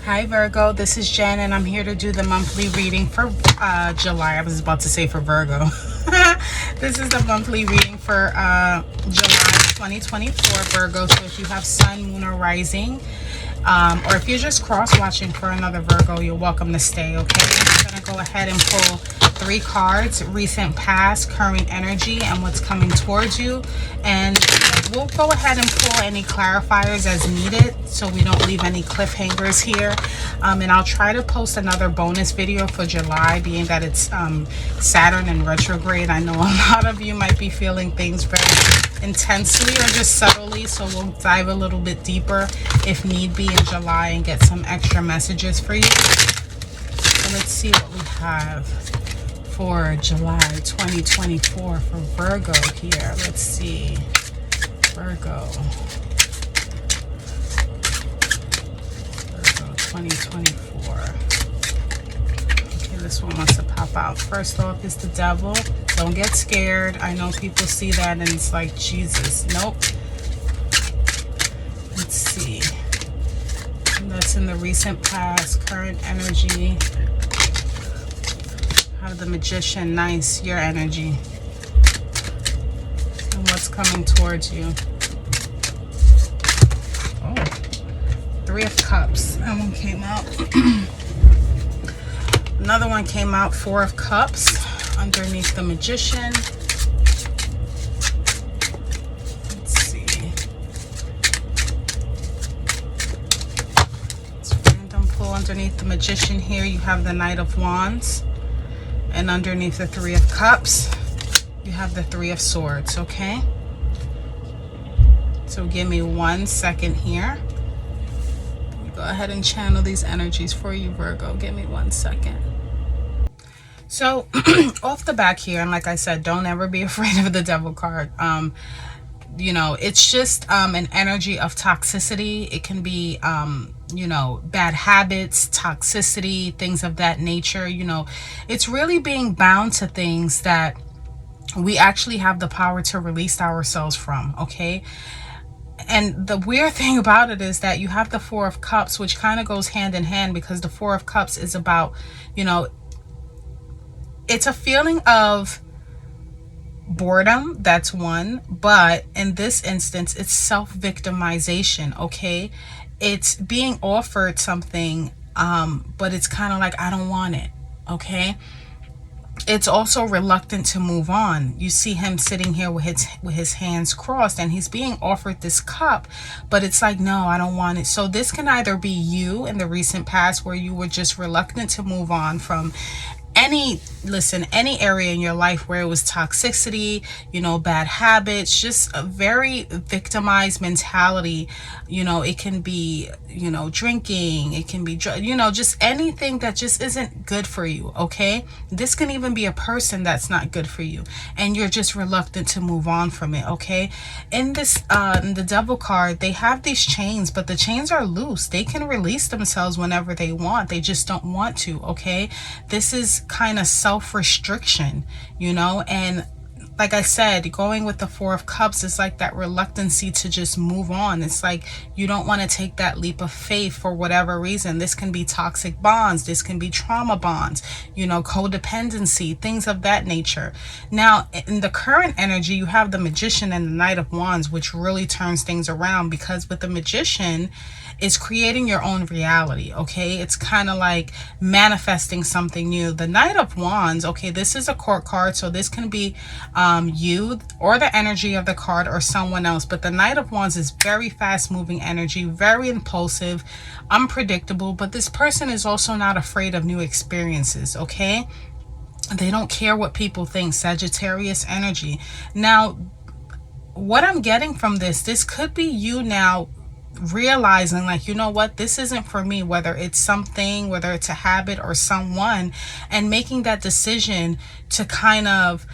Hi Virgo, this is Jen and I'm here to do the monthly reading for July. I was about to say for Virgo. This is the monthly reading for July 2024 Virgo. So if you have sun, moon, or rising, or if you're just cross-watching for another Virgo, you're welcome to stay, okay? I'm going to go ahead and pull 3 cards, recent, past, current energy, and what's coming towards you. And we'll go ahead and pull any clarifiers as needed so we don't leave any cliffhangers here. And I'll try to post another bonus video for July, being that it's Saturn in retrograde. I know a lot of you might be feeling things very intensely or just subtly, so we'll dive a little bit deeper if need be in July and get some extra messages for you. So let's see what we have for July 2024 for Virgo here. Let's see. Virgo 2024. Okay, this one wants to pop out. First off is the devil. Don't get scared. I know people see that and it's like, Jesus. Nope. Let's see. And that's in the recent past, current energy. Have the Magician. Nice, your energy. And what's coming towards you. Oh, 3 of Cups. That one came out. Another one came out, 4 of Cups underneath the Magician. Let's see. It's random pull. Underneath the Magician here, you have the Knight of Wands. And underneath the 3 of Cups, you have the 3 of Swords, okay? So give me 1 second here. Go ahead and channel these energies for you, Virgo. Give me 1 second. So off the back here, and like I said, don't ever be afraid of the devil card. You know, it's just an energy of toxicity. It can be you know, bad habits, toxicity, things of that nature. You know, it's really being bound to things that we actually have the power to release ourselves from, okay? And the weird thing about it is that you have the 4 of Cups, which kind of goes hand in hand, because the 4 of Cups is about, you know, it's a feeling of boredom, that's one, but in this instance it's self-victimization, okay? It's being offered something but it's kind of like, I don't want it, okay? It's also reluctant to move on. You see him sitting here with his hands crossed, and he's being offered this cup, but it's like, no, I don't want it. So this can either be you in the recent past, where you were just reluctant to move on from any area in your life where it was toxicity, you know, bad habits, just a very victimized mentality. You know, it can be, you know, drinking, it can be, you know, just anything that just isn't good for you, okay? This can even be a person that's not good for you, and you're just reluctant to move on from it, okay? In this, in the devil card, they have these chains, but the chains are loose. They can release themselves whenever they want. They just don't want to, okay? This is kind of self-restriction, you know, and like I said, going with the 4 of Cups is like that reluctancy to just move on. It's like you don't want to take that leap of faith for whatever reason. This can be toxic bonds, this can be trauma bonds, you know, codependency, things of that nature. Now in the current energy, you have the Magician and the Knight of Wands, which really turns things around, because with the Magician, it's creating your own reality, okay? It's kind of like manifesting something new. The Knight of Wands, okay, this is a court card, so this can be you or the energy of the card or someone else. But the Knight of Wands is very fast moving energy, very impulsive, unpredictable, but this person is also not afraid of new experiences, okay? They don't care what people think. Sagittarius energy. Now, what I'm getting from this could be you now realizing, like, you know what, this isn't for me, whether it's something, whether it's a habit or someone, and making that decision to kind of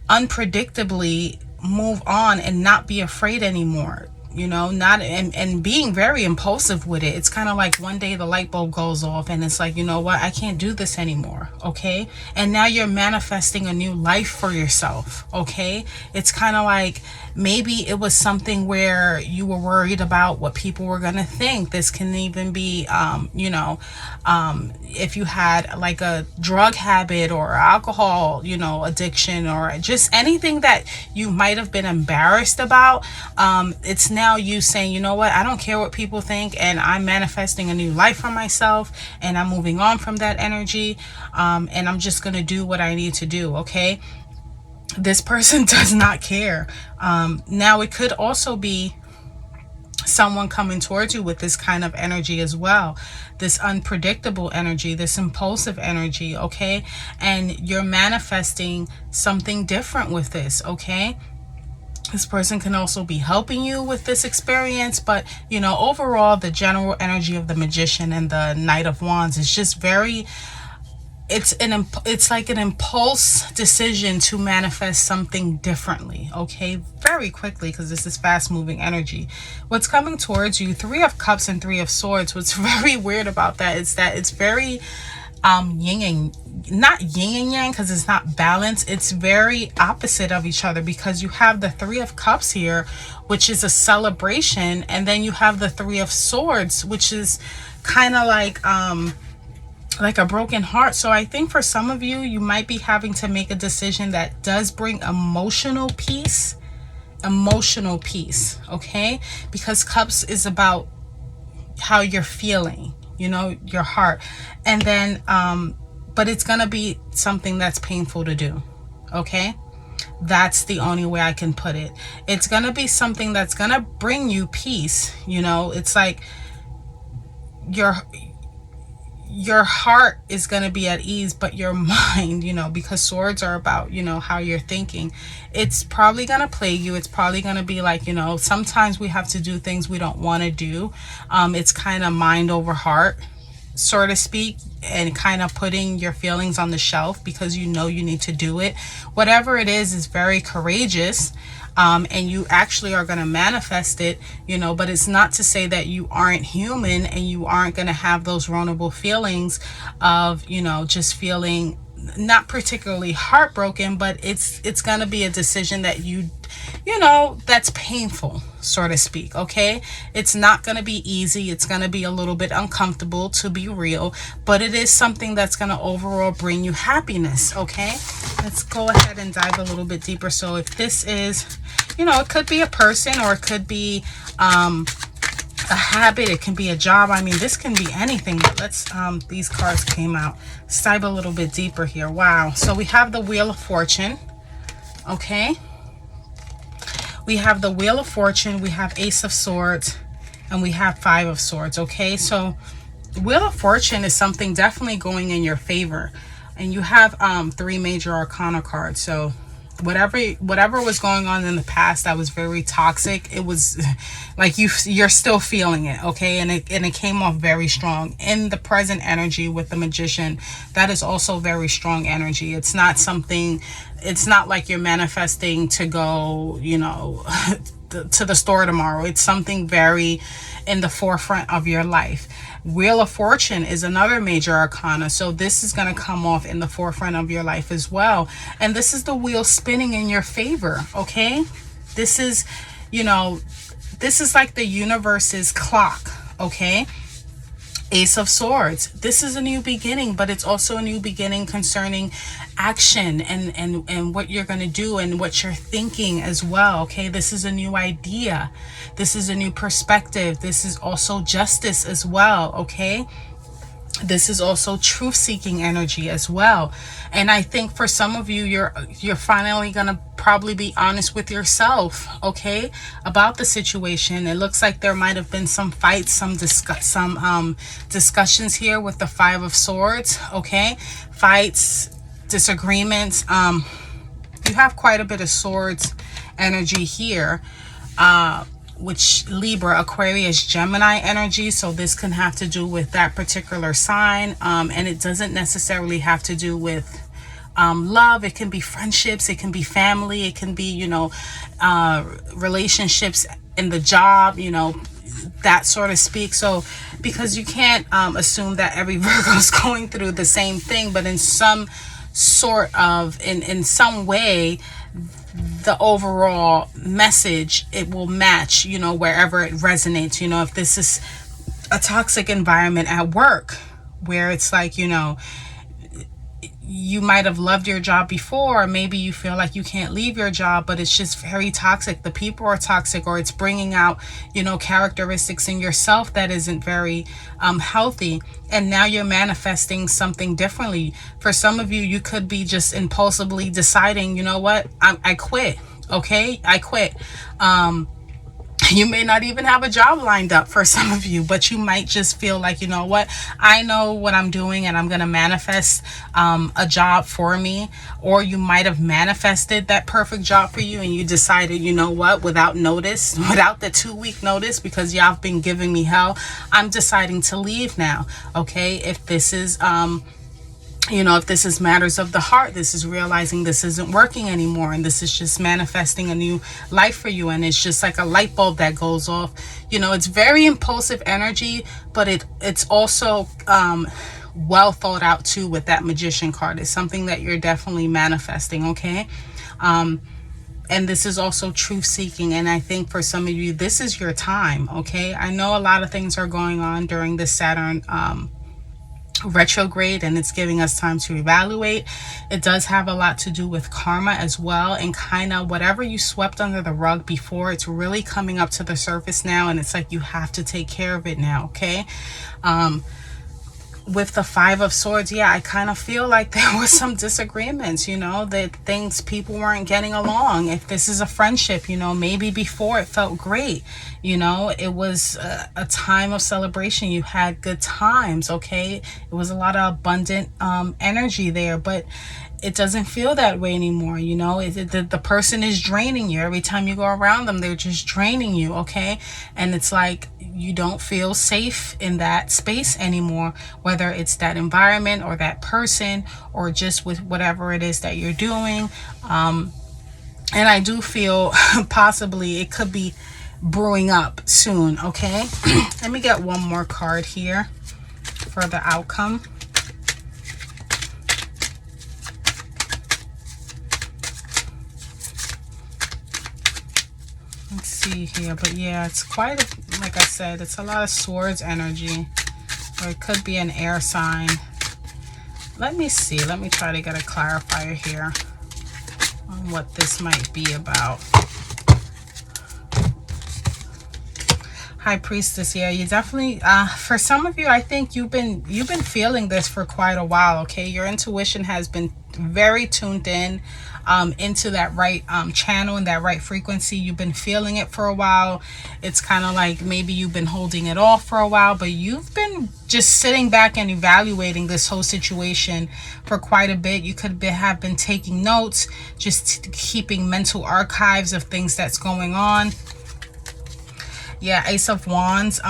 unpredictably move on and not be afraid anymore. you know, not and being very impulsive with it. It's kind of like one day the light bulb goes off and it's like, you know what, I can't do this anymore. Okay, and now you're manifesting a new life for yourself. Okay, it's kind of like maybe it was something where you were worried about what people were going to think. This can even be you know, if you had like a drug habit or alcohol, you know, addiction, or just anything that you might have been embarrassed about. It's now you saying, you know what, I don't care what people think, and I'm manifesting a new life for myself, and I'm moving on from that energy, and I'm just gonna do what I need to do. Okay, this person does not care. Now it could also be someone coming towards you with this kind of energy as well, this unpredictable energy, this impulsive energy. Okay, and you're manifesting something different with this. Okay, this person can also be helping you with this experience, but you know, overall the general energy of the Magician and the Knight of Wands is just very, it's like an impulse decision to manifest something differently. Okay, very quickly, because this is fast moving energy. What's coming towards you, Three of Cups and Three of Swords. What's very weird about that is that it's very yin and not yin and yang, because it's not balanced. It's very opposite of each other, because you have the Three of Cups here, which is a celebration, and then you have the Three of Swords, which is kind of like a broken heart. So I think for some of you, you might be having to make a decision that does bring emotional peace. Okay, because Cups is about how you're feeling, you know, your heart. And then but it's gonna be something that's painful to do. Okay, that's the only way I can put it. It's gonna be something that's gonna bring you peace. You know, it's like your heart is going to be at ease, but your mind, you know, because swords are about, you know, how you're thinking, it's probably going to plague you. It's probably going to be like, you know, sometimes we have to do things we don't want to do. It's kind of mind over heart, so to speak, and kind of putting your feelings on the shelf because you know you need to do it. Whatever it is very courageous. And you actually are going to manifest it, you know, but it's not to say that you aren't human and you aren't going to have those vulnerable feelings of, you know, just feeling not particularly heartbroken, but it's going to be a decision that you know, that's painful, so to speak. Okay, it's not going to be easy. It's going to be a little bit uncomfortable, to be real, but it is something that's going to overall bring you happiness. Okay, let's go ahead and dive a little bit deeper. So if this is, you know, it could be a person, or it could be a habit, it can be a job. I mean, this can be anything, but let's these cards came out. Let's dive a little bit deeper here. Wow. So we have the Wheel of Fortune. Okay, we have the Wheel of Fortune, we have Ace of Swords, and we have Five of Swords. Okay, so Wheel of Fortune is something definitely going in your favor, and you have three major arcana cards. So whatever was going on in the past that was very toxic, it was like you're still feeling it. Okay, and it came off very strong in the present energy with the Magician. That is also very strong energy. It's not something, it's not like you're manifesting to go, you know, to the store tomorrow. It's something very in the forefront of your life. Wheel of Fortune is another major arcana, so this is going to come off in the forefront of your life as well, and this is the wheel spinning in your favor. Okay, this is, you know, this is like the universe's clock. Okay, Ace of Swords, this is a new beginning, but it's also a new beginning concerning action and what you're going to do and what you're thinking as well. Okay, this is a new idea, this is a new perspective, this is also justice as well. Okay, this is also truth-seeking energy as well. And I think for some of you, you're finally gonna probably be honest with yourself, okay, about the situation. It looks like there might have been some fights, some discussions here with the Five of Swords. Okay, fights, disagreements. You have quite a bit of swords energy here, which Libra, Aquarius, Gemini energy. So this can have to do with that particular sign, and it doesn't necessarily have to do with love. It can be friendships, it can be family, it can be, you know, relationships in the job, that sort of speak. So because you can't assume that every Virgo is going through the same thing, but in some sort of, in some way, the overall message, it will match, wherever it resonates. If this is a toxic environment at work where it's like, you might have loved your job before, or maybe you feel like you can't leave your job, but it's just very toxic. The people are toxic, or it's bringing out, characteristics in yourself that isn't very healthy. And now you're manifesting something differently. For some of you, you could be just impulsively deciding, you know what, I quit. Okay, I quit. You may not even have a job lined up for some of you, but you might just feel like, you know what, I know what I'm doing and I'm going to manifest a job for me. Or you might have manifested that perfect job for you and you decided, you know what, without notice, without the 2-week notice, because y'all have been giving me hell, I'm deciding to leave now. Okay, if this is if this is matters of the heart, this is realizing this isn't working anymore, and this is just manifesting a new life for you, and it's just like a light bulb that goes off. It's very impulsive energy, but it's also well thought out too. With that Magician card, it's something that you're definitely manifesting. Okay, and this is also truth seeking, and I think for some of you, this is your time. Okay, I know a lot of things are going on during this Saturn retrograde, and it's giving us time to evaluate. It does have a lot to do with karma as well, and kind of whatever you swept under the rug before, it's really coming up to the surface now, and it's like you have to take care of it now. Okay, with the 5 of Swords, yeah, I kind of feel like there was some disagreements, that people weren't getting along. If this is a friendship, maybe before it felt great, it was a time of celebration. You had good times. Okay, it was a lot of abundant energy there, but it doesn't feel that way anymore. The person is draining you. Every time you go around them, they're just draining you. Okay, and it's like you don't feel safe in that space anymore, whether it's that environment or that person, or just with whatever it is that you're doing. And I do feel possibly it could be brewing up soon. Okay, let me get one more card here for the outcome. Let's see here, but yeah, it's quite like I said, it's a lot of Swords energy, or it could be an air sign. Let me see. Let me try to get a clarifier here on what this might be about. High Priestess, yeah, you definitely, for some of you, I think you've been feeling this for quite a while. Okay, your intuition has been very tuned in into that right channel and that right frequency. You've been feeling it for a while. It's kind of like maybe you've been holding it off for a while, but you've been just sitting back and evaluating this whole situation for quite a bit. You could have been taking notes, just keeping mental archives of things that's going on. Yeah, Ace of Wands,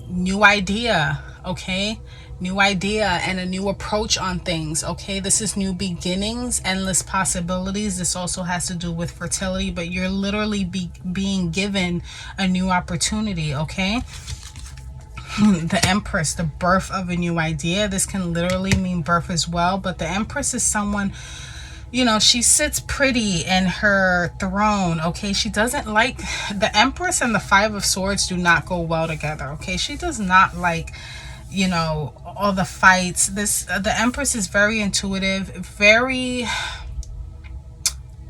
new idea. Okay, new idea and a new approach on things. Okay, this is new beginnings, endless possibilities. This also has to do with fertility, but you're literally being given a new opportunity. Okay, the Empress, the birth of a new idea. This can literally mean birth as well, but the Empress is someone, she sits pretty in her throne. Okay, she doesn't like, the Empress and the 5 of Swords do not go well together. Okay, she does not like, all the fights. The Empress is very intuitive, very,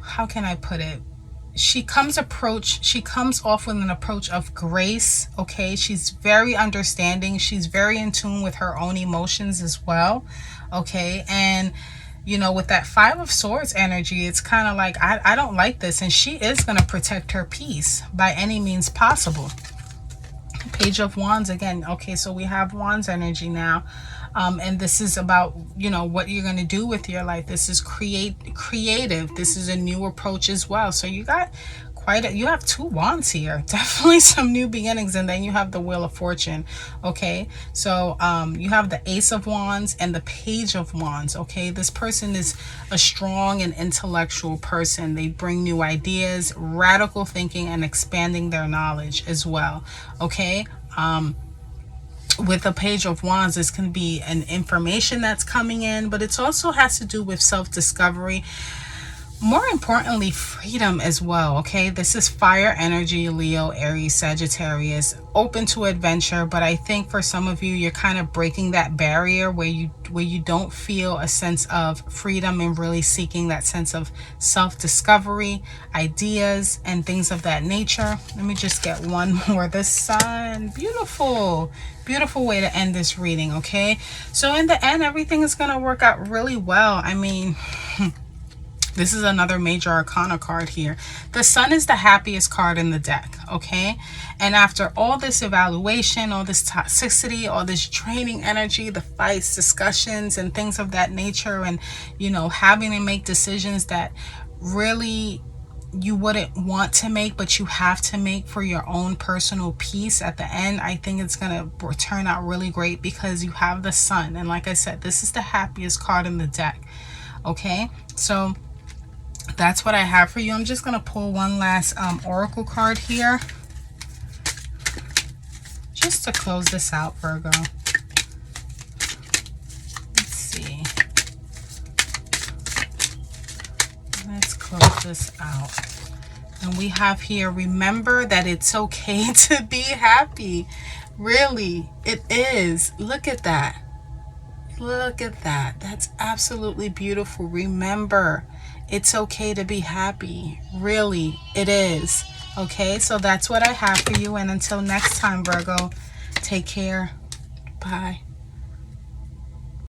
how can I put it? She comes off with an approach of grace. Okay, she's very understanding. She's very in tune with her own emotions as well. Okay, and with that 5 of Swords energy, it's kind of like, I don't like this. And she is going to protect her peace by any means possible. Page of Wands again. Okay, so we have Wands energy now. And this is about, what you're going to do with your life. This is creative. This is a new approach as well. So you got you have 2 wands here. Definitely some new beginnings. And then you have the Wheel of Fortune. Okay, so you have the Ace of Wands and the Page of Wands. Okay, this person is a strong and intellectual person. They bring new ideas, radical thinking, and expanding their knowledge as well. Okay, with the Page of Wands, this can be an information that's coming in, but it also has to do with self-discovery. More importantly, freedom as well. Okay, this is fire energy, Leo, Aries, Sagittarius, open to adventure. But I think for some of you, you're kind of breaking that barrier where you don't feel a sense of freedom and really seeking that sense of self-discovery, ideas, and things of that nature. Let me just get one more. The Sun. Beautiful. Beautiful way to end this reading. Okay, so in the end, everything is going to work out really well. I mean, this is another major arcana card here. The Sun is the happiest card in the deck, okay? And after all this evaluation, all this toxicity, all this draining energy, the fights, discussions, and things of that nature, and, you know, having to make decisions that really you wouldn't want to make, but you have to make for your own personal peace at the end, I think it's going to turn out really great because you have the Sun. And like I said, this is the happiest card in the deck, okay? So that's what I have for you. I'm just going to pull one last oracle card here just to close this out, Virgo. Let's see. Let's close this out. And we have here, remember that it's okay to be happy. Really, it is. Look at that. Look at that. That's absolutely beautiful. Remember, it's okay to be happy. Really, it is. Okay, so that's what I have for you. And until next time, Virgo, take care. Bye.